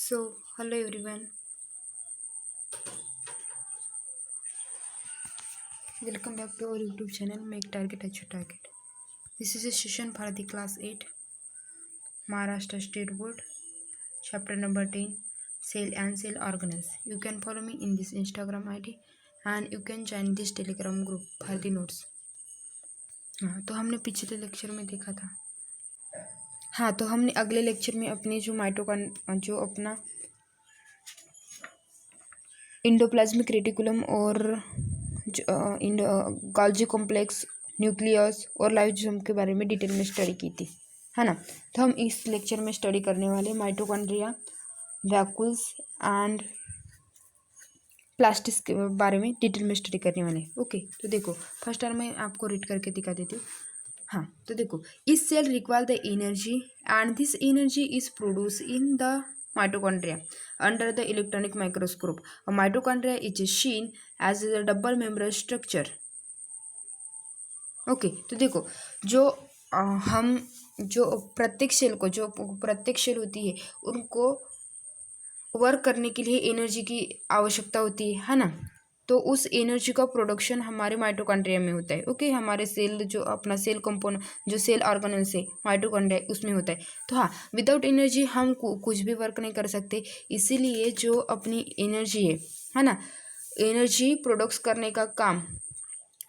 Hello everyone, welcome back to our YouTube channel Make Target Achieve Target. This is a session for the class 8 Maharashtra State Board, chapter number 10 Cell and Cell Organelles. You can follow me in this Instagram ID and you can join this Telegram group for the notes. हाँ, तो हमने पिछले lecture में देखा था। हाँ, तो हमने अगले लेक्चर में अपनी जो अपना इंडोप्लाज्मिक रेटिकुलम और गोल्गी कॉम्प्लेक्स, न्यूक्लियस और लाइसोसोम के बारे में डिटेल में स्टडी की थी, है ना। तो हम इस लेक्चर में स्टडी करने वाले माइटोकॉन्ड्रिया, वैक्यूल्स एंड प्लास्टिड्स के बारे में डिटेल में स्टडी करने वाले। ओके, तो देखो फर्स्ट टाइम मैं आपको रीड करके दिखा देती हूँ। हाँ, तो देखो इस cell require the energy and this energy is produce in the mitochondria under the electronic microscope. A mitochondria is seen as a double membrane structure. Okay, तो देखो हम प्रत्येक सेल होती है उनको वर्क करने के लिए एनर्जी की आवश्यकता होती है ना। तो उस एनर्जी का प्रोडक्शन हमारे माइटोकॉन्ड्रिया में होता है। ओके, हमारे सेल जो अपना सेल कंपोनेंट जो सेल ऑर्गेनेल से माइटोकॉन्ड्रिया उसमें होता है। तो हाँ, विदाउट एनर्जी हम कुछ भी वर्क नहीं कर सकते। इसीलिए जो अपनी एनर्जी है ना, एनर्जी प्रोडक्ट्स करने का काम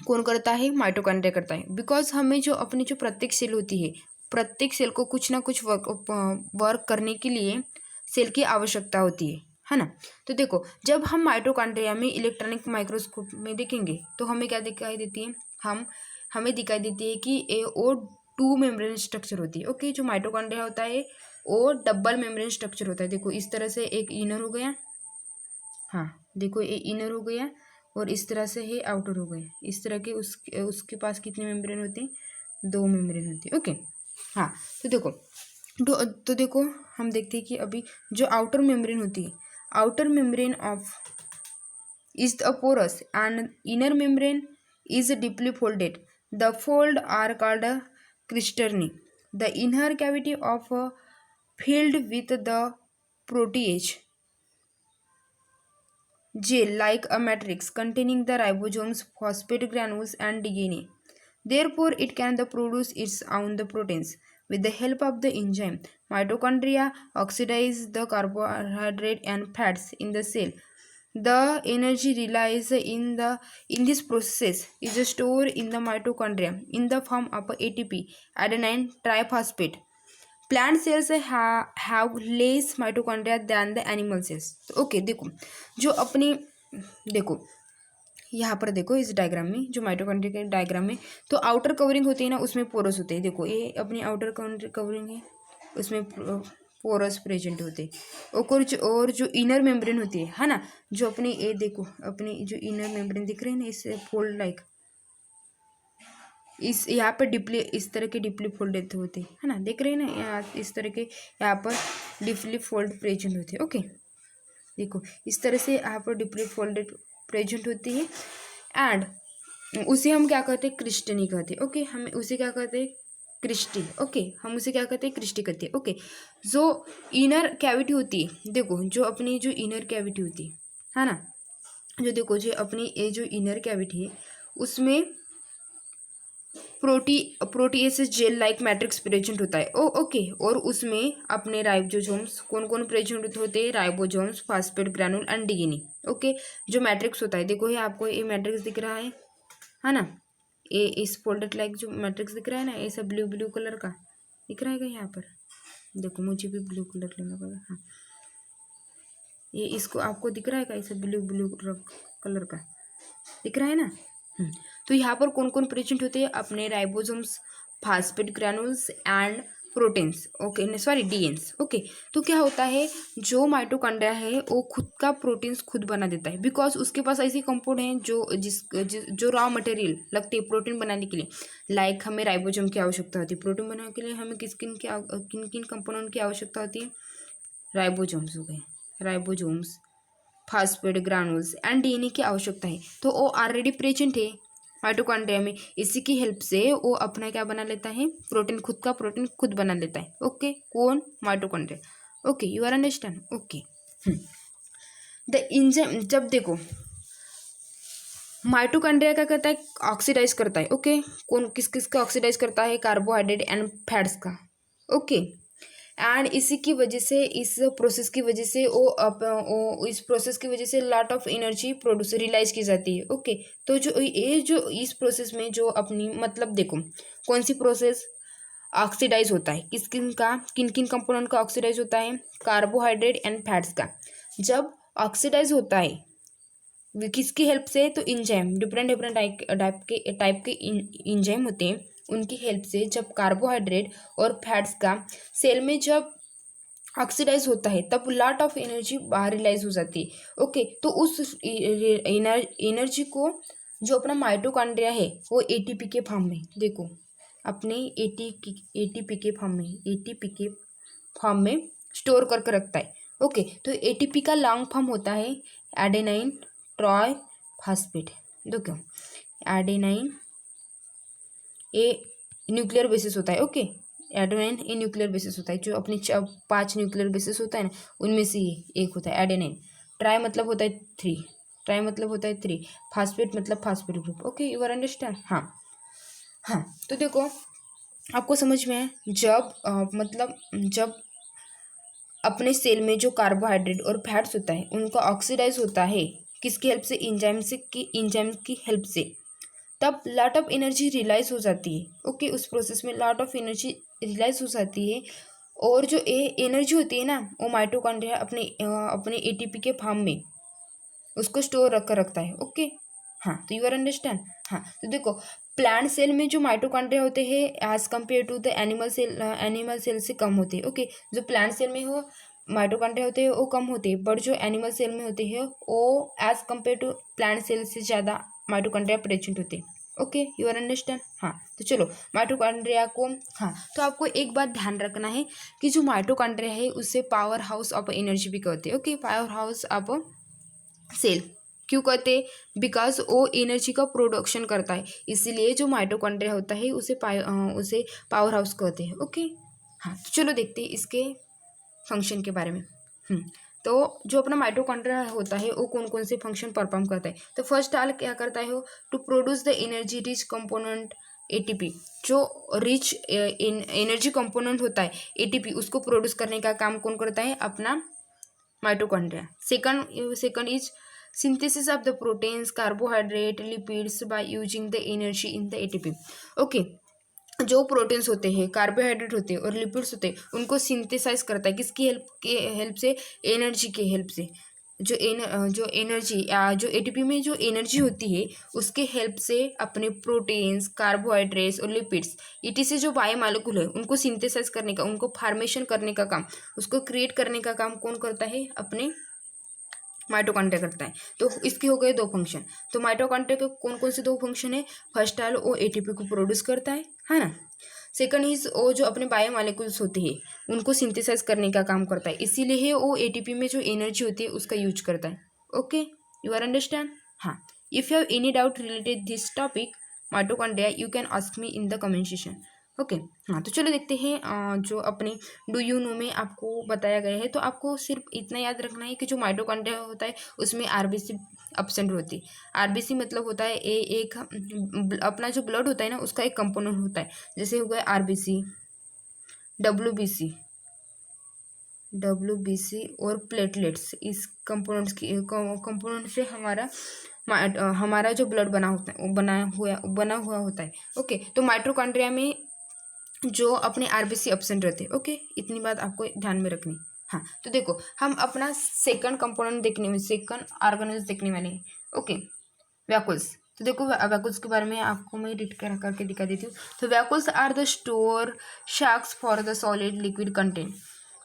कौन करता है? माइटोकॉन्ड्रिया करता है। बिकॉज हमें जो अपनी जो प्रत्येक सेल होती है, प्रत्येक सेल को कुछ ना कुछ वर्क करने के लिए सेल की आवश्यकता होती है ना। तो देखो जब हम माइटोकॉन्ड्रिया में इलेक्ट्रॉनिक माइक्रोस्कोप में देखेंगे तो हमें क्या दिखाई देती है? हमें दिखाई देती है कि वो 2 मेम्ब्रेन स्ट्रक्चर होती है। ओके, जो माइटोकॉन्ड्रिया होता है वो डबल मेम्ब्रेन स्ट्रक्चर होता है। देखो इस तरह से एक इनर हो गया, हाँ देखो ये इनर हो गया और इस तरह से है आउटर हो गया। इस तरह के उसके पास कितने मेम्ब्रेन होते हैं? 2 मेम्ब्रेन होते हैं। ओके, हाँ तो देखो हम देखते हैं कि अभी जो आउटर मेम्ब्रेन होती है, outer membrane of is the porous and inner membrane is deeply folded. The fold are called cisternae. The inner cavity of filled with the protease gel like a matrix containing the ribosomes, phosphate granules and DNA. Therefore, it can produce its own the proteins. With the help of the enzyme, mitochondria oxidize the carbohydrate and fats in the cell. The energy realized in this process is stored in the mitochondria in the form of ATP, adenine triphosphate. Plant cells have less mitochondria than the animal cells. Okay, देखो जो अपनी देखो यहाँ पर देखो इस diagram में, जो माइटोकॉन्ड्रिया के डायग्राम में, तो आउटर कवरिंग होती है ना, उसमें पोरस होते हैं। देखो ये अपनी आउटर कवरिंग है, उसमें पोरस प्रेजेंट होते हैं। और जो इनर मेम्ब्रेन होती है ना, जो अपनी ये देखो अपनी जो इनर मेम्ब्रेन दिख रहे हैं ना, इससे फोल्ड लाइक इस यहाँ पर डिप्ली इस तरह के डिप्ली फोल्डेड होते हैं, है ना, देख रहे हैं ना, यहाँ इस तरह के यहाँ पर डिप्ली फोल्ड प्रेजेंट होते हैं। ओके, देखो इस तरह से यहाँ पर डिप्ली फोल्डेड प्रेजेंट होती है एंड उसे हम क्या कहते हैं? क्रिस्टनी कहते हैं। ओके, हमें उसे क्या कहते हैं? क्रिस्टी। ओके, हम उसे क्या कहते हैं? क्रिस्टी कहते हैं। ओके, जो इनर कैविटी होती है, देखो जो अपनी जो इनर कैविटी होती है ना, जो देखो जो अपनी ये जो इनर कैविटी है उसमें protease gel like matrix present होता है। ओके, और उसमें अपने राइबोसोम्स कौन कौन प्रेजेंट होते हैं? Ribosomes, phosphate granule and DNA. Okay, जो मैट्रिक्स होता है, देखो ये आपको ये मैट्रिक्स दिख रहा है ना, ये इस फोल्डेड लाइक जो मैट्रिक्स दिख रहा है ना, ये सब ब्लू कलर का दिख रहा है यहाँ पर। देखो मुझे भी ब्लू कलर लेना पड़ेगा। हाँ, ये इसको आपको दिख रहा है क्या? ये सब ब्लू कलर का दिख रहा है ना। तो यहाँ पर कौन कौन प्रेजेंट होते हैं? अपने ribosomes, phosphate granules and proteins. Okay, sorry DNAs. Okay, तो क्या होता है, जो माइटोकॉन्ड्रिया है वो खुद का प्रोटीन्स खुद बना देता है। बिकॉज उसके पास ऐसे कंपाउंड हैं जो रॉ मटेरियल लगते हैं प्रोटीन बनाने के लिए। लाइक हमें राइबोसोम की आवश्यकता होती है प्रोटीन बनाने के लिए। हमें किन किन कंपोनेंट की आवश्यकता होती है? राइबोसोम्स हो गए, राइबोसोम्स, फास्फेट ग्रानुल्स एंड डीएनए की आवश्यकता है। तो वो ऑलरेडी प्रेजेंट है माइटोकॉन्ड्रिया में। इसी की हेल्प से वो अपना क्या बना लेता है? प्रोटीन, खुद का प्रोटीन खुद बना लेता है। ओके, कौन? Mitochondria. Okay, you are understand. Okay, the enzyme, जब देखो माइटोकॉन्ड्रिया क्या करता है, ऑक्सीडाइज करता है। ओके, कौन किस किस का ऑक्सीडाइज करता है, कार्बोहाइड्रेट एंड फैट्स का। ओके, एंड इसी की वजह से, इस प्रोसेस की वजह से इस प्रोसेस की वजह से lot of energy produce release की जाती है। ओके, तो जो इस प्रोसेस में जो अपनी मतलब देखो कौन सी प्रोसेस ऑक्सीडाइज होता है, किन किन कंपोनेंट का ऑक्सीडाइज होता है, कार्बोहाइड्रेट एंड फैट्स का। जब ऑक्सीडाइज होता है किसकी हेल्प से, तो इंजाइम, डिफरेंट डिफरेंट टाइप के इंजाइम होते हैं, उनकी हेल्प से जब कार्बोहाइड्रेट और फैट्स का सेल में जब ऑक्सीडाइज होता है तब लॉट ऑफ एनर्जी बाहर रिलाइज हो जाती है। ओके, तो उस एनर्जी को जो अपना माइटोकॉन्ड्रिया है वो एटीपी के फॉर्म में, देखो अपने एटीपी के फॉर्म में, एटीपी के फॉर्म में स्टोर करके रखता है। ओके, तो एटीपी का लॉन्ग फॉर्म होता है एडेनाइन ट्राई फास्फेट। देखो एडेनाइन ए न्यूक्लियर बेसिस होता है। Okay, adenine a nuclear basis होता है, जो अपने 5 न्यूक्लियर बेसिस होता है ना, उनमें से ये एक होता है एडेनाइन। ट्राई मतलब होता है 3, ट्राई मतलब होता है 3, फास्फेट मतलब phosphate group. Okay, you are understand. हाँ हाँ, तो देखो आपको समझ में है, जब मतलब जब अपने सेल में जो कार्बोहाइड्रेट और फैट्स होता है उनका ऑक्सीडाइज होता है किसकी हेल्प से, इंजाइम की हेल्प से, तब लॉट ऑफ एनर्जी रिलाइज हो जाती है। ओके, उस प्रोसेस में लॉट ऑफ एनर्जी रिलाइज हो जाती है, और जो एनर्जी होती है ना वो माइटोकॉन्ड्रिया अपने एटीपी के फॉर्म में उसको स्टोर रखता है। ओके, हाँ, तो यू आर अंडरस्टैंड। हाँ, तो देखो प्लांट सेल में जो माइटोकॉन्ड्रिया होते हैं as compare to the animal cell से कम होते हैं। ओके, जो प्लांट सेल में हो माइटोकॉन्ड्रिया होते हैं वो कम होते हैं, बट जो एनिमल सेल में होते हैं वो as compare to plant cell से ज़्यादा माइटोकॉन्ड्रिया प्रेजेंट होते हैं। Okay, you are understand. हाँ, तो चलो माइटोकॉन्ड्रिया को, हाँ तो आपको एक बात ध्यान रखना है कि जो माइटोकॉन्ड्रिया है उससे पावर हाउस ऑफ एनर्जी भी कहते हैं। Okay, power house of cell क्यों कहते हैं, बिकॉज वो एनर्जी का प्रोडक्शन करता है, इसीलिए जो माइटोकॉन्ड्रिया होता है उसे पावर हाउस कहते हैं। ओके, हाँ तो चलो देखते हैं इसके फंक्शन के बारे में। तो जो अपना माइटोकॉन्ड्रिया होता है वो कौन कौन से फंक्शन परफॉर्म करता है, तो फर्स्ट ऑल क्या करता है वो, to produce the energy rich component ATP. जो रिच एनर्जी कंपोनेंट होता है एटीपी, उसको प्रोड्यूस करने का काम कौन करता है, अपना mitochondria. Second is synthesis of the proteins, carbohydrate, lipids by using the energy in the ATP। Okay, जो प्रोटीन्स होते हैं, कार्बोहाइड्रेट होते हैं और लिपिड्स होते हैं, उनको सिंथेसाइज करता है किसकी हेल्प से, एनर्जी की हेल्प से। जो एटीपी में जो एनर्जी होती है उसके हेल्प से अपने प्रोटीन्स, कार्बोहाइड्रेट्स और लिपिड्स से जो बायोमॉलिक्यूल है उनको सिंथेसाइज करने का, उनको फॉर्मेशन करने का काम, उसको क्रिएट करने का काम कौन करता है, अपने माइटोकॉन्ड्रिया करता है। तो इसके हो गए 2 फंक्शन। तो माइटोकॉन्ड्रिया के कौन कौन से 2 फंक्शन है, फर्स्ट है वो एटीपी को प्रोड्यूस करता है ना। सेकंड इज वो जो अपने बायोमॉलिक्यूल्स होते हैं उनको सिंथेसाइज करने का काम करता है, इसीलिए वो एटीपी में जो एनर्जी होती है उसका यूज करता है। Okay, you are understand. हाँ, if you have any doubt related this topic mitochondria you can ask me in the comment session. Okay, हाँ तो चलो देखते हैं जो अपने डू यू नो में आपको बताया गया है। तो आपको सिर्फ इतना याद रखना है कि जो माइटोकॉन्ड्रिया होता है उसमें आरबीसी एब्सेंट होती है। आरबीसी मतलब होता है एक अपना जो ब्लड होता है ना उसका एक कंपोनेंट होता है, जैसे हो गया आरबीसी, डब्ल्यूबीसी और प्लेटलेट्स। इस कंपोनेंट से हमारा जो ब्लड बना होता है बना हुआ होता है। ओके, तो माइटोकॉन्ड्रिया में जो अपने आरबीसी एब्सेंट रहते हैं। ओके, इतनी बात आपको ध्यान में रखनी। हाँ, तो देखो हम अपना सेकंड ऑर्गेनेल देखने वाले हैं। Okay, vacuoles. तो देखो वैक्यूल्स के बारे में आपको मैं रीड करके दिखा देती हूँ। तो vacuoles are the store sacs for the solid liquid content.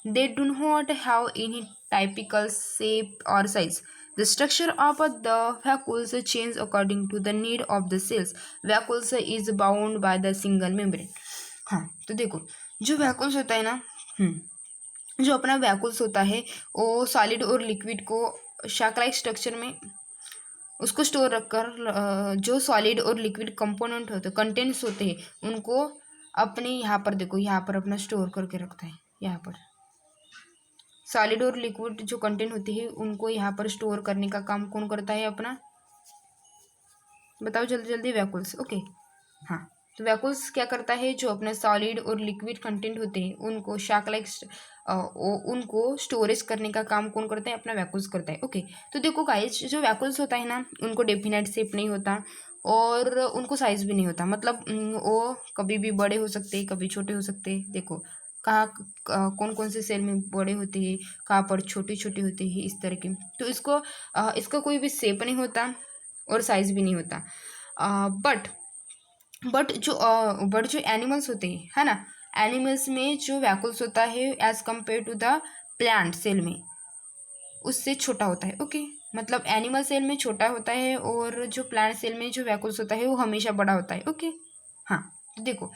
They do not have any typical shape or size. The structure of the vacuoles change according to the need of the cells. Vacuoles is bound by the single membrane. हाँ, तो देखो जो vacuoles होता है ना, जो अपना vacuoles होता है वो सॉलिड और लिक्विड को शाक-लाइक स्ट्रक्चर में उसको स्टोर रखकर जो सॉलिड और लिक्विड कंपोनेंट होते कंटेंट्स होते हैं उनको अपने यहाँ पर देखो, यहाँ पर अपना स्टोर करके रखता है। यहाँ पर सॉलिड और लिक्विड जो कंटेंट होते हैं उनको यहाँ पर स्टोर करने का काम कौन करता है अपना, बताओ जल्दी जल्दी, वैक्यूल्स। ओके हाँ, तो वैक्यूल्स क्या करता है, जो अपने सॉलिड और लिक्विड कंटेंट होते हैं उनको शाक लाइक उनको स्टोरेज करने का काम कौन करता है, अपना वैक्यूल्स करता है। ओके, तो देखो गाइस, जो वैक्यूल्स होता है ना, उनको डेफिनेट शेप नहीं होता और उनको साइज भी नहीं होता, मतलब वो कभी भी बड़े हो सकते हैं, कभी छोटे हो सकते हैं। देखो कहाँ कौन कौन से सेल में बड़े होते हैं, कहाँ पर छोटे छोटे होते हैं, इस तरह के। तो इसका कोई भी शेप नहीं होता और साइज भी नहीं होता। बट जो एनिमल्स होते हैं, है ना, एनिमल्स में जो वैक्यूल्स होता है as compare to the plant cell में उससे छोटा होता है। ओके, मतलब एनिमल सेल में छोटा होता है और जो प्लांट सेल में जो वैक्यूल्स होता है वो हमेशा बड़ा होता है। ओके हाँ, तो देखो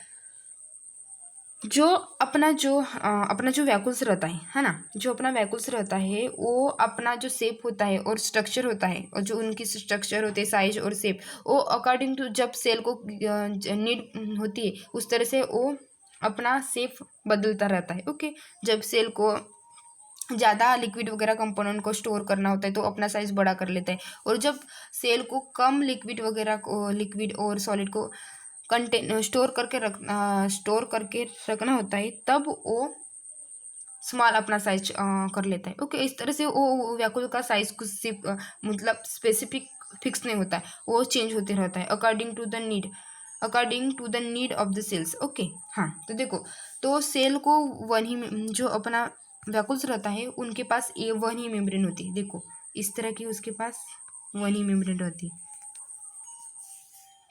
जो अपना जो वैक्यूल्स रहता है ना, जो अपना वैक्यूल्स रहता है वो अपना जो शेप होता है और स्ट्रक्चर होता है, और जो उनकी स्ट्रक्चर होते हैं, साइज और शेप, वो अकॉर्डिंग टू जब सेल को नीड होती है उस तरह से वो अपना शेप बदलता रहता है। ओके, जब सेल को ज़्यादा लिक्विड वगैरह कंपोनेंट को स्टोर करना होता है तो अपना साइज बड़ा कर लेता है, और जब सेल को कम लिक्विड और सॉलिड को स्टोर करके रखना होता है तब वो स्मॉल अपना साइज कर लेता है। ओके, इस तरह से वो व्याकुल का साइज कुछ मतलब स्पेसिफिक फिक्स नहीं होता है, वो चेंज होते रहता है according to the need of the cells. Okay हाँ, तो देखो, तो सेल को वन ही जो अपना वैक्यूल्स रहता है उनके पास ये वन ही मेम्ब्रेन होती है। देखो इस तरह की उसके पास वन ही मेम्ब्रेन रहती है,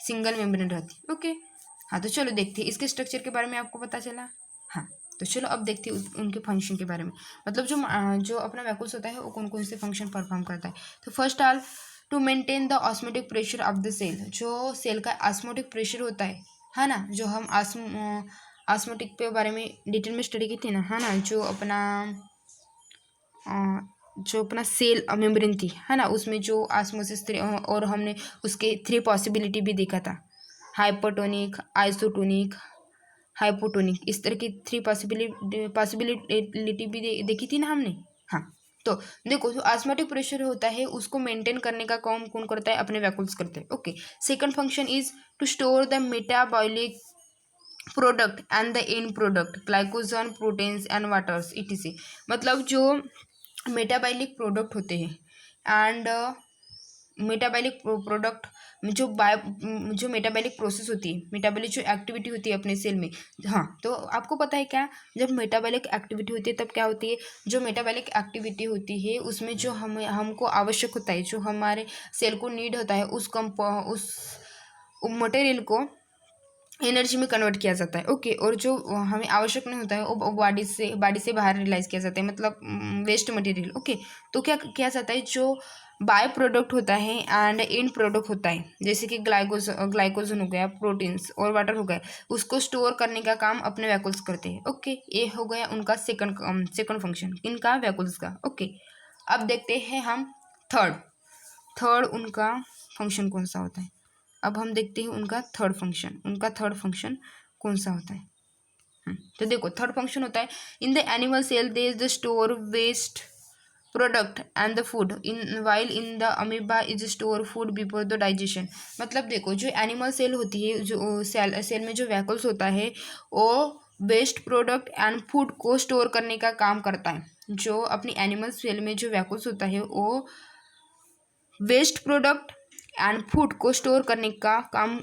सिंगल मेम्ब्रेन रहती है। ओके हाँ, तो चलो देखते हैं इसके स्ट्रक्चर के बारे में, आपको पता चला। हाँ, तो चलो अब देखते हैं उनके फंक्शन के बारे में, मतलब जो अपना वैक्यूल्स होता है वो कौन कौन से फंक्शन परफॉर्म करता है। तो first all to maintain the osmotic pressure of the cell, जो सेल का ऑस्मोटिक प्रेशर होता है ना, जो हम ऑस्मोटिक पे बारे में डिटेल में स्टडी की थी ना, है ना, जो अपना सेल मेम्ब्रेन थी, है ना, उसमें जो ऑस्मोसिस और हमने उसके 3 पॉसिबिलिटी भी देखा था, हाइपोटोनिक, आइसोटोनिक, हाइपोटोनिक, इस तरह की 3 पॉसिबिलिटी भी देखी थी ना हमने। हाँ, तो देखो जो ऑस्मोटिक प्रेशर होता है उसको मेंटेन करने का काम कौन करता है, अपने वैक्यूल्स करते हैं। Okay, second function is to store the metabolic product and the end product, glycogen, proteins and waters etc, मतलब जो मेटाबॉलिक प्रोडक्ट होते हैं एंड मेटाबॉलिक प्रोडक्ट जो मेटाबॉलिक प्रोसेस होती है, मेटाबॉलिक जो एक्टिविटी होती है अपने सेल में। हाँ, तो आपको पता है क्या, जब मेटाबॉलिक एक्टिविटी होती है तब क्या होती है, जो मेटाबॉलिक एक्टिविटी होती है उसमें जो हमको आवश्यक होता है, जो हमारे सेल को नीड होता है, उस मटेरियल को एनर्जी में कन्वर्ट किया जाता है। ओके, और जो हमें आवश्यक नहीं होता है वो बॉडी से बाहर रिलाइज किया जाता है, मतलब वेस्ट मटेरियल। ओके, तो क्या किया जाता है, जो बाय प्रोडक्ट होता है एंड एंड प्रोडक्ट होता है, जैसे कि ग्लाइकोजन हो गया, प्रोटीन्स और वाटर हो गया, उसको स्टोर करने का काम अपने वैक्यूल्स करते हैं। ओके, ये हो गया उनका सेकंड फंक्शन, इनका वैक्यूल्स का। ओके, अब देखते हैं हम थर्ड उनका फंक्शन कौन सा होता है। अब हम देखते हैं उनका थर्ड फंक्शन कौन सा होता है। तो देखो थर्ड फंक्शन होता है, in the animal cell they is the store waste product and the food in while in the amoeba is store food before the digestion. मतलब देखो जो एनिमल सेल होती है, जो सेल में जो वैक्यूल्स होता है वो वेस्ट प्रोडक्ट एंड फूड को स्टोर करने का काम करता है। जो अपनी एनिमल सेल में जो वैक्यूल्स होता है वो वेस्ट प्रोडक्ट एंड फूड को स्टोर करने का काम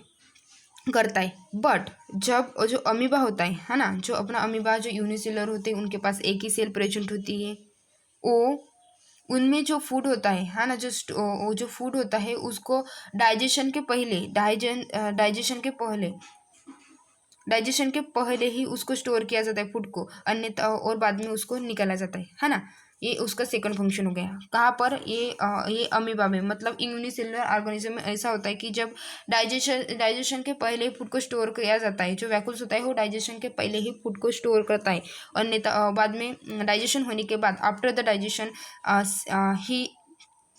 करता है। बट जब जो अमीबा होता है ना, जो अपना अमीबा जो यूनिसेलर होते हैं उनके पास एक ही सेल प्रेजेंट होती है, वो उनमें जो फूड होता है ना, वो जो फूड होता है उसको डाइजेशन के पहले ही उसको स्टोर किया जाता है फूड को, अन्यथा और बाद में उसको निकाला जाता है ना। ये उसका सेकंड फंक्शन हो गया। कहाँ पर, ये अमीबा में, मतलब यूनिसेलुलर ऑर्गेनिज्म में ऐसा होता है कि जब डाइजेशन के पहले ही फूड को स्टोर किया जाता है, जो वैक्यूल्स होता है वो डाइजेशन के पहले ही फूड को स्टोर करता है, अन्यथा बाद में डाइजेशन होने के बाद after the digestion he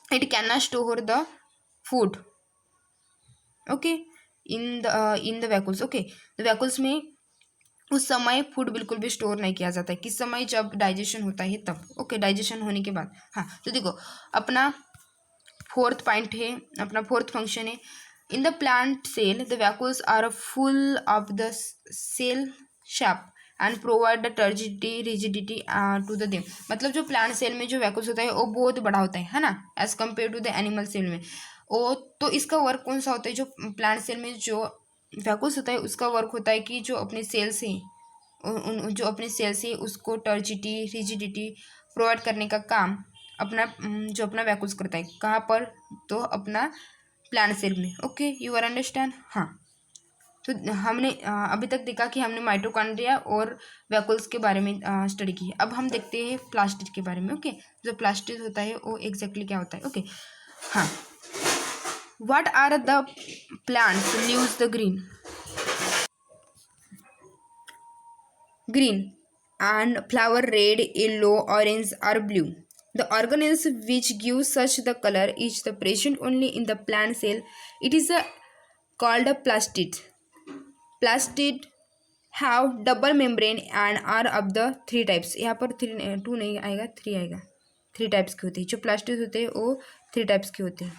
it can not store the food. Okay, in the vacuoles. Okay, तो वैक्यूल्स में उस समय फूड बिल्कुल भी स्टोर नहीं किया जाता है। किस समय? जब डाइजेशन होता है तब। ओके, डाइजेशन होने के बाद। हाँ, तो देखो अपना फोर्थ पॉइंट है, अपना फोर्थ फंक्शन है, in the plant cell the vacuoles are full of the cell shape and provide the turgidity rigidity to the them. मतलब जो प्लांट सेल में जो वैक्यूल्स होता है वो बहुत बड़ा होता है ना, as compare to the animal cell में। वो तो इसका वर्क कौन सा होता है? जो प्लांट सेल में जो वैक्यूल्स होता है उसका वर्क होता है कि जो अपने सेल से जो अपने सेल से उसको टर्जिडिटी रिजिडिटी प्रोवाइड करने का काम अपना जो अपना वैक्यूल्स करता है। कहाँ पर? तो अपना प्लांट सेल में। Okay, you are understand? हाँ, तो हमने अभी तक देखा कि हमने माइटोकॉन्ड्रिया और वैक्यूल्स के बारे में स्टडी की है। अब हम देखते हैं प्लास्टिड के बारे में। ओके, जो प्लास्टिड होता है वो एग्जैक्टली क्या होता है? ओके, हाँ, what are the plants leaves the green and flower red, yellow, orange or blue. The organelles which give such the color is the present only in the plant cell. It is called a plastid. Plastid have double membrane and are of the three types. यहाँ पर to नहीं आएगा, three आएगा। Three types की होती है जो plastid होते हैं, वो थ्री टाइप्स के होते हैं।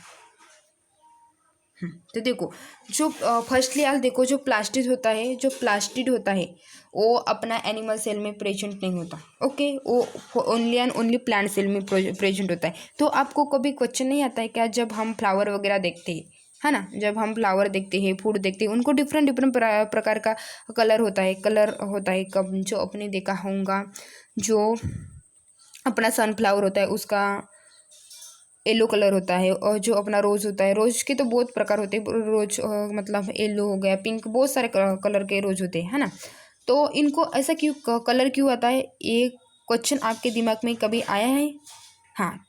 तो देखो जो फर्स्टली यार देखो जो प्लास्टिड होता है, जो प्लास्टिड होता है वो अपना एनिमल सेल में प्रेजेंट नहीं होता। ओके, वो only and only plant cell में प्रेजेंट होता है। तो आपको कभी क्वेश्चन नहीं आता है क्या? जब हम फ्लावर वगैरह देखते हैं, है ना, जब हम फ्लावर देखते हैं, फूड देखते हैं, उनको डिफरेंट डिफरेंट प्रकार का कलर होता है। कब जो अपने देखा होगा, जो अपना सनफ्लावर होता है उसका येलो कलर होता है, और जो अपना रोज़ होता है, रोज़ के तो बहुत प्रकार होते हैं। रोज मतलब येलो हो गया, पिंक, बहुत सारे कलर के रोज होते हैं, है ना। तो इनको ऐसा क्यों कलर क्यों आता है? ये क्वेश्चन आपके दिमाग में कभी आया है? हाँ,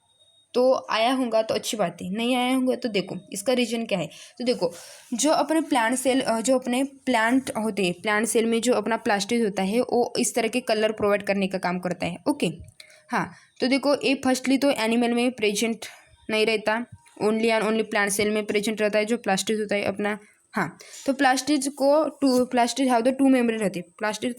तो आया होगा तो अच्छी बात है, नहीं आया होगा तो देखो इसका रीजन क्या है। तो देखो जो अपने प्लांट सेल जो अपने प्लांट होते हैं, प्लांट सेल में जो अपना प्लास्टिड होता है वो इस तरह के कलर प्रोवाइड करने का काम करता है। ओके, हाँ, तो देखो ये फर्स्टली तो एनिमल में प्रेजेंट नहीं रहता, only and only plant cell में प्रेजेंट रहता है जो प्लास्टिड होता है अपना। हाँ, तो plastid have the two membrane रहती है। प्लास्टिड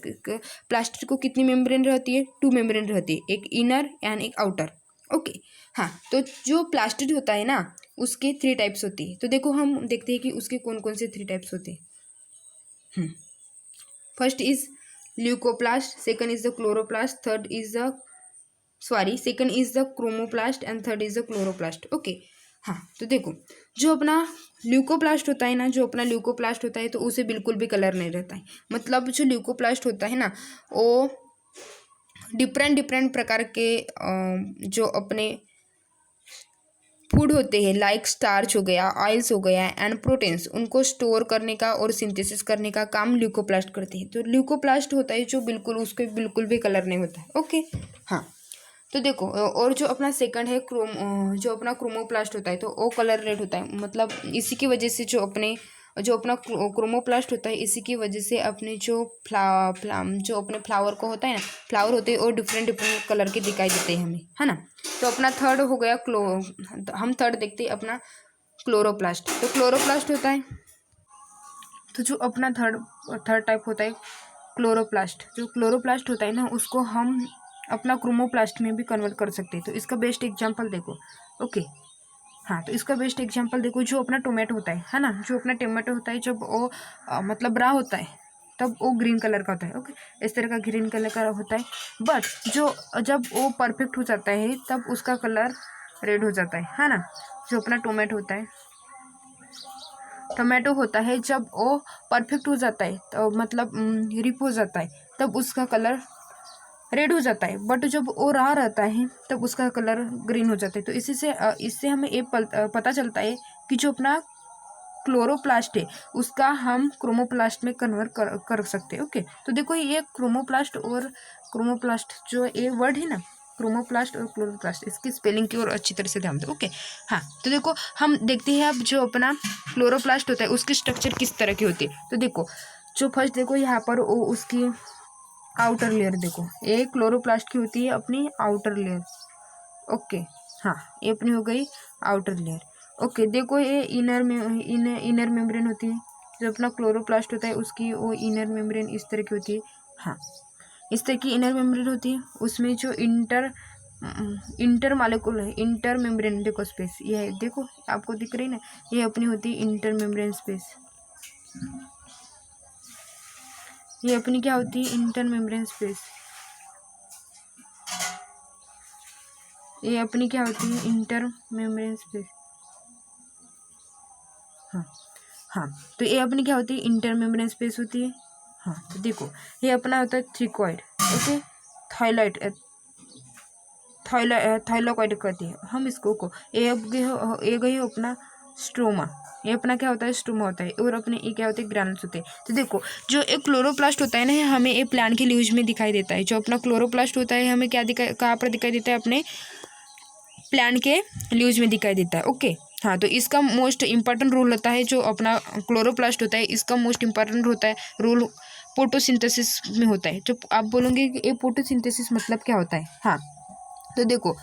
को कितनी मेम्ब्रेन रहती है? टू मेम्ब्रेन रहती है, एक इनर एंड एक आउटर। ओके, हाँ, तो जो प्लास्टिड होता है ना उसके थ्री टाइप्स होती है। तो देखो हम देखते हैं कि उसके कौन कौन से थ्री टाइप्स होते हैं। First is leucoplast, second is the chloroplast, second is the chromoplast and third is the chloroplast. Okay, हाँ, तो देखो जो अपना ल्यूकोप्लास्ट होता है ना, जो अपना ल्यूकोप्लास्ट होता है तो उसे बिल्कुल भी कलर नहीं रहता है। मतलब जो ल्यूकोप्लास्ट होता है ना वो डिफरेंट डिफरेंट प्रकार के जो अपने फूड होते हैं, लाइक स्टार्च हो गया, ऑयल्स हो गया एंड प्रोटीन्स, उनको स्टोर करने का और सिंथेसिस करने का काम ल्यूकोप्लास्ट करते हैं। तो ल्यूकोप्लास्ट होता है जो बिल्कुल उसके बिल्कुल भी कलर नहीं होता है। ओके, हाँ, तो देखो और जो अपना सेकंड है जो अपना क्रोमोप्लास्ट होता है तो वो कलर रेड होता है। मतलब इसी की वजह से जो अपना क्रोमोप्लास्ट होता है, इसी की वजह से अपने जो जो अपने फ्लावर को होता है ना, फ्लावर होते हैं और डिफरेंट डिफरेंट कलर के दिखाई देते हैं हमें, है ना। तो अपना थर्ड हो गया हम थर्ड देखते हैं अपना क्लोरोप्लास्ट। तो क्लोरोप्लास्ट होता है, तो जो अपना थर्ड टाइप होता है क्लोरोप्लास्ट। जो क्लोरोप्लास्ट होता है ना उसको हम अपना क्रोमोप्लास्ट में भी कन्वर्ट कर सकते हैं। तो इसका बेस्ट एग्जांपल देखो। ओके, हाँ, तो इसका बेस्ट एग्जांपल देखो, जो अपना टोमेटो होता है ना, जो अपना टोमेटो होता है जब वो मतलब बड़ा होता है तब वो ग्रीन कलर का होता है। ओके, इस तरह का ग्रीन कलर का होता है। बट जो जब वो परफेक्ट हो जाता है तब उसका कलर रेड हो जाता है ना। जो अपना टोमेटो होता है जब वो परफेक्ट हो जाता है तो मतलब रिप हो जाता है तब उसका कलर रेड हो जाता है। बट जब वो रहा रहता है तब उसका कलर ग्रीन हो जाता है। तो इससे हमें ये पता चलता है कि जो अपना क्लोरोप्लास्ट है उसका हम क्रोमोप्लास्ट में कन्वर्ट कर सकते हैं। ओके, तो देखो ये क्रोमोप्लास्ट जो ये वर्ड है ना, क्रोमोप्लास्ट और क्लोरोप्लास्ट, इसकी स्पेलिंग की ओर अच्छी तरह से ध्यान दो। ओके, हाँ, तो देखो हम देखते हैं अब जो अपना क्लोरोप्लास्ट होता है उसकी स्ट्रक्चर किस तरह की होती है। तो देखो जो फर्स्ट देखो यहाँ पर वो उसकी आउटर लेयर देखो, ये क्लोरोप्लास्ट की होती है अपनी आउटर लेयर। ओके, हाँ, ये अपनी हो गई आउटर लेयर। ओके, देखो ये इनर मेम्ब्रेन होती है। जो अपना क्लोरोप्लास्ट होता है उसकी वो इनर मेम्ब्रेन इस तरह की होती है। हाँ, इस तरह की इनर मेम्ब्रेन होती है, उसमें जो इंटर मालिक्यूल है, इंटर मेम्ब्रेन देखो स्पेस, ये है, देखो आपको दिख रही ना, ये अपनी होती है इंटर मेम्ब्रेन स्पेस, ये अपनी क्या होती है इंटर मेम्ब्रेन स्पेस, ये अपनी क्या होती है इंटर मेम्ब्रेन स्पेस। हाँ हाँ, तो ये अपनी क्या होती है इंटर मेम्ब्रेन स्पेस होती है। हाँ, तो देखो ये अपना होता है थ्रिकॉइड, ओके, थाइलॉइड, थाइलोकॉइड कहती है हम इसको को। ये गई अपना स्ट्रोमा, ये अपना क्या होता है स्ट्रोमा होता है, और अपने ये क्या होते हैं ग्रैनुल्स होते हैं। तो देखो जो एक क्लोरोप्लास्ट होता है ना, हमें ये प्लांट के लीव्स में दिखाई देता है। जो अपना क्लोरोप्लास्ट होता है हमें क्या दिखाई, कहाँ पर दिखाई देता है, अपने प्लांट के लीव्स में दिखाई देता है। ओके, हाँ, तो इसका मोस्ट इम्पॉर्टेंट रोल होता है, जो अपना क्लोरोप्लास्ट होता है इसका मोस्ट इम्पॉर्टेंट होता है रोल फोटोसिंथेसिस में होता है। जो आप बोलोगे कि ये फोटोसिंथेसिस मतलब क्या होता है, हाँ, तो देखो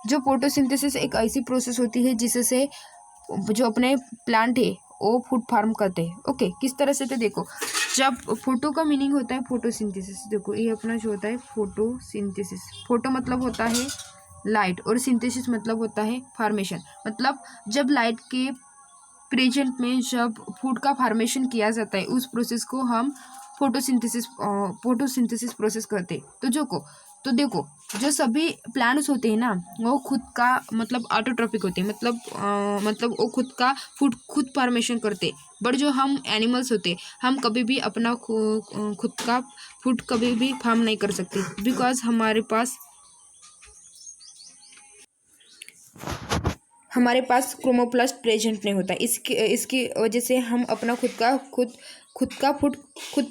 जो फोटोसिंथेसिस एक ऐसी प्रोसेस होती है जिससे जो अपने प्लांट है वो फूड फार्म करते हैं। ओके, किस तरह से, तो देखो जब फोटो का मीनिंग होता है फोटोसिंथेसिस, देखो ये अपना जो होता है फोटोसिंथेसिस, फोटो मतलब होता है लाइट और सिंथेसिस मतलब होता है फार्मेशन। मतलब जब लाइट के प्रेजेंट में जब फूड का फार्मेशन किया जाता है उस प्रोसेस को हम फोटोसिंथेसिस प्रोसेस करते हैं। तो देखो जो सभी प्लांट्स होते हैं ना वो खुद का मतलब ऑटोट्रॉपिक होते हैं, मतलब वो खुद का फूड खुद फार्मेशन करते हैं। बट जो हम एनिमल्स होते हैं हम कभी भी अपना खुद का फूड कभी भी फार्म नहीं कर सकते, बिकॉज हमारे पास क्रोमोप्लास्ट प्रेजेंट नहीं होता। इसकी वजह से हम अपना खुद का फूड खुद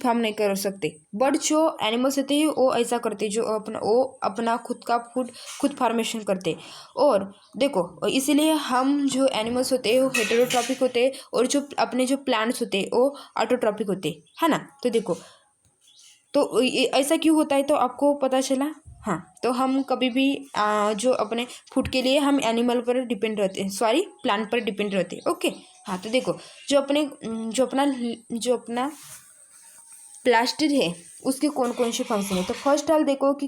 फार्म नहीं कर सकते। बट जो एनिमल्स होते हैं वो ऐसा करते हैं, वो अपना खुद का फूड खुद फार्मेशन करते हैं। और देखो इसीलिए हम जो एनिमल्स होते हैं वो हेटेरोट्रॉपिक होते हैं, और जो अपने जो प्लांट्स होते हैं वो ऑटोट्रॉपिक होते हैं, है ना। तो देखो तो ऐसा क्यों होता है, तो आपको पता चला। हाँ, तो हम कभी भी जो अपने फूड के लिए हम एनिमल पर डिपेंड रहते हैं, सॉरी प्लांट पर डिपेंड रहते हैं। ओके, हाँ, तो देखो जो अपना प्लास्टिड है उसके कौन कौन से फंक्शन है। तो फर्स्ट हाल देखो कि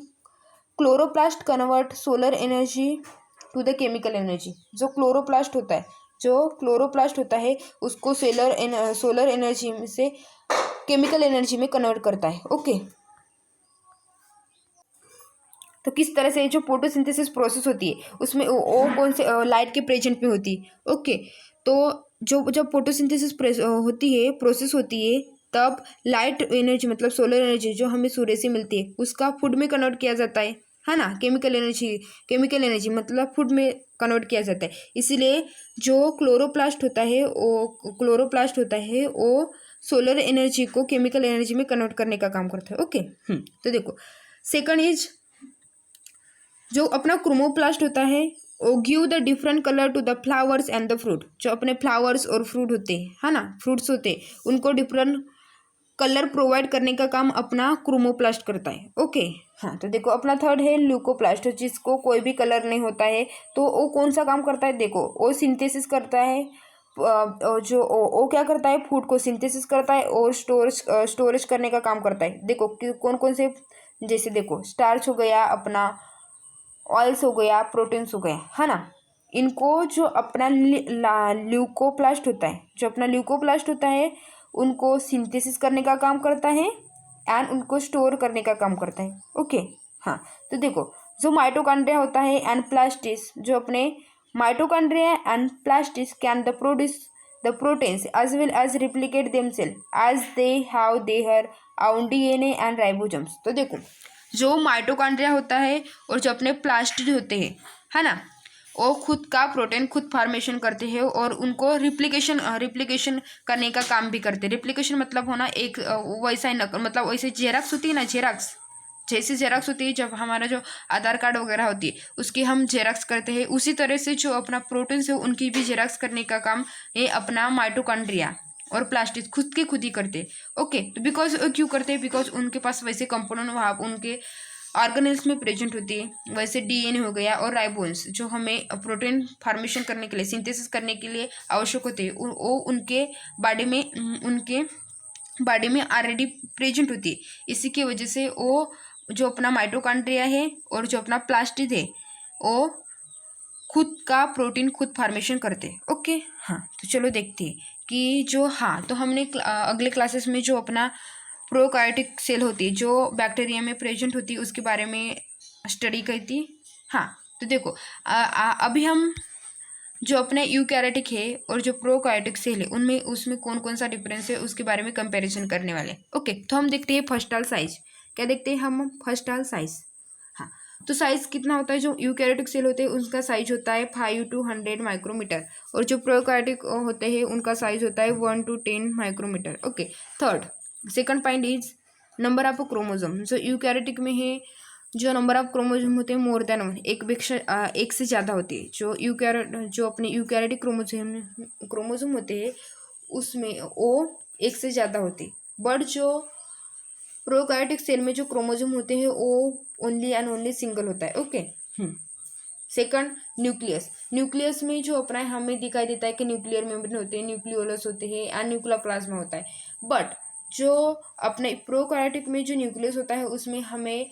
chloroplast convert solar energy to the chemical energy. जो क्लोरोप्लास्ट होता है उसको सोलर एनर्जी से केमिकल एनर्जी में कन्वर्ट करता है। ओके, तो किस तरह से जो फोटोसिंथेसिस प्रोसेस होती है उसमें वो कौन से लाइट के प्रेजेंट में होती है। ओके, तो जब फोटोसिंथेसिस होती है प्रोसेस होती है तब लाइट एनर्जी मतलब सोलर एनर्जी जो हमें सूर्य से मिलती है उसका फूड में कन्वर्ट किया जाता है ना। केमिकल एनर्जी मतलब फूड में कन्वर्ट किया जाता है। इसीलिए जो क्लोरोप्लास्ट होता है वो सोलर एनर्जी को केमिकल एनर्जी में कन्वर्ट करने का काम करता है। ओके, तो देखो सेकंड इज जो अपना क्रोमोप्लास्ट होता है वो give the different colour to the flowers and the fruit. जो अपने फ्लावर्स और फ्रूट होते हैं, है ना, फ्रूट्स होते हैं उनको डिफरेंट कलर प्रोवाइड करने का काम अपना क्रोमोप्लास्ट करता है। ओके, हाँ, तो देखो अपना थर्ड है ल्यूकोप्लास्ट, जिसको कोई भी कलर नहीं होता है। तो वो कौन सा काम करता है, देखो वो सिंथेसिस करता है, जो वो क्या करता है फूड को सिंथेसिस करता है और स्टोरेज करने का काम करता है। देखो कौन कौन से, जैसे देखो स्टार्च हो गया, अपना ऑयल्स हो गया, प्रोटीन्स हो गए, है ना। इनको जो अपना ल्यूकोप्लास्ट होता है उनको सिंथेसिस करने का काम करता है एंड उनको स्टोर करने का काम करता है। ओके, हाँ, तो देखो जो माइटोकॉन्ड्रिया होता है एंड प्लास्टिस, जो अपने mitochondria and plastids can the produce the proteins as well as replicate themselves as they have their own DNA and ribosomes। तो देखो जो माइटोकॉन्ड्रिया होता है और जो अपने प्लास्टिड होते हैं, है ना, वो खुद का प्रोटीन खुद फार्मेशन करते हैं और उनको रिप्लिकेशन करने का काम भी करते हैं। रिप्लिकेशन मतलब होना एक वैसा ही नकल, मतलब वैसे जेरॉक्स होती है ना, जैसे जेरॉक्स होती है, जब हमारा जो आधार कार्ड वगैरह होती है उसकी हम जेरॉक्स करते हैं, उसी तरह से जो अपना प्रोटीन्स है उनकी भी जेरॉक्स करने का काम ये अपना माइटोकॉन्ड्रिया और प्लास्टिक खुद ही करते। ओके, तो बिकॉज क्यों करते हैं, बिकॉज उनके पास वैसे कंपोनेंट वहाँ उनके ऑर्गेनेल्स में प्रेजेंट होती है। वैसे डीएनए हो गया और राइबोन्स जो हमें प्रोटीन फार्मेशन करने के लिए सिंथेसिस करने के लिए आवश्यक होते हैं, वो उनके बॉडी में उनके बॉडी में ऑलरेडी प्रेजेंट होती है। इसी की वजह से वो जो अपना माइटोकॉन्ड्रिया है और जो अपना प्लास्टिड है वो खुद का प्रोटीन खुद फॉर्मेशन करते हैं। ओके, हाँ, तो चलो देखते हैं कि जो, हाँ, तो हमने अगले क्लासेस में जो अपना प्रोकार्योटिक सेल होती है जो बैक्टीरिया में प्रेजेंट होती है उसके बारे में स्टडी की थी। हाँ, तो देखो अभी हम जो अपने यूकैरियोटिक है और जो प्रोकार्योटिक सेल है उनमें उसमें कौन कौन सा डिफरेंस है उसके बारे में कंपैरिजन करने वाले। ओके, तो हम देखते हैं फर्स्ट ऑल साइज। क्या देखते हैं हम? First all size. हाँ, तो साइज कितना होता है? जो यूकैरियोटिक सेल होते हैं उनका साइज होता है 5 to 100 माइक्रोमीटर और जो प्रोकार्योटिक होते हैं उनका साइज होता है 1 to 10 micrometre. Okay, third second point is number of chromosome. जो यूकैरियोटिक में है जो नंबर ऑफ क्रोमोसोम होते हैं मोर देन वन, एक से ज़्यादा होती है। जो अपने यूकैरियोटिक क्रोमोसोम होते हैं उसमें वो एक से ज़्यादा होती है। बट जो प्रोकार्योटिक सेल में जो क्रोमोसोम होते हैं वो ओनली एंड ओनली सिंगल होता है। Okay, second nucleus. न्यूक्लियस में जो अपना हमें दिखाई देता है कि न्यूक्लियर मेम्ब्रेन होते हैं, न्यूक्लियोलस होते हैं एंड न्यूक्लियोप्लाज्मा होता है। बट जो अपने प्रोकार्योटिक में जो न्यूक्लियस होता है उसमें हमें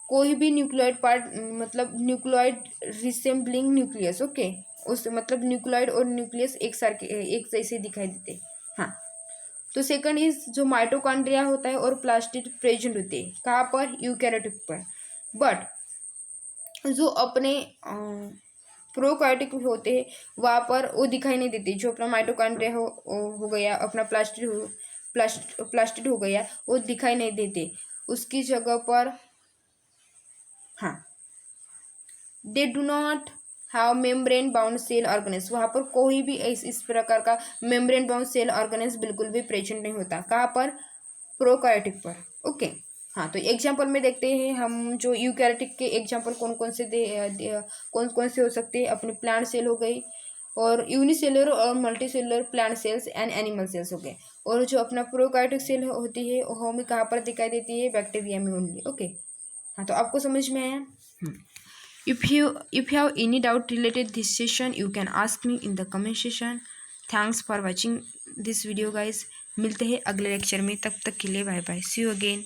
कोई भी न्यूक्लियोइड पार्ट, मतलब न्यूक्लियोइड रिसेम्बलिंग न्यूक्लियस। ओके, उस मतलब न्यूक्लियोइड और न्यूक्लियस एक जैसे दिखाई देते हैं। हाँ, तो सेकंड इज जो माइटोकॉन्ड्रिया होता है और प्लास्टिड प्रेजेंट होते हैं कहाँ पर? यूकैरियोटिक पर। बट जो अपने प्रोकार्योटिक होते हैं वहाँ पर वो दिखाई नहीं देती। जो अपना माइटोकॉन्ड्रिया हो गया, अपना प्लास्टिड हो गया, वो दिखाई नहीं देते। उसकी जगह पर, हाँ, they do not have membrane bound cell organelles. वहाँ पर कोई भी इस प्रकार का मेम्ब्रेन बाउंड सेल ऑर्गेनेल्स बिल्कुल भी प्रेजेंट नहीं होता। कहाँ पर? प्रोकार्योटिक पर। ओके, हाँ, तो एग्जाम्पल में देखते हैं हम जो यूकैरियोटिक के एग्जाम्पल कौन कौन से कौन कौन से हो सकते हैं। अपने प्लांट सेल हो गई और यूनिसेलुलर और multicellular plant cells and animal cells हो गए। और जो अपना प्रोकार्योटिक सेल होती है वो हमें कहाँ पर दिखाई देती है? बैक्टीरिया में ओनली। ओके, हाँ, तो आपको समझ में आया? If you have any doubt related this session, you can ask me in the comment section. Thanks for watching this video guys. मिलते हैं अगले लेक्चर में, तब तक के लिए bye bye, see you again.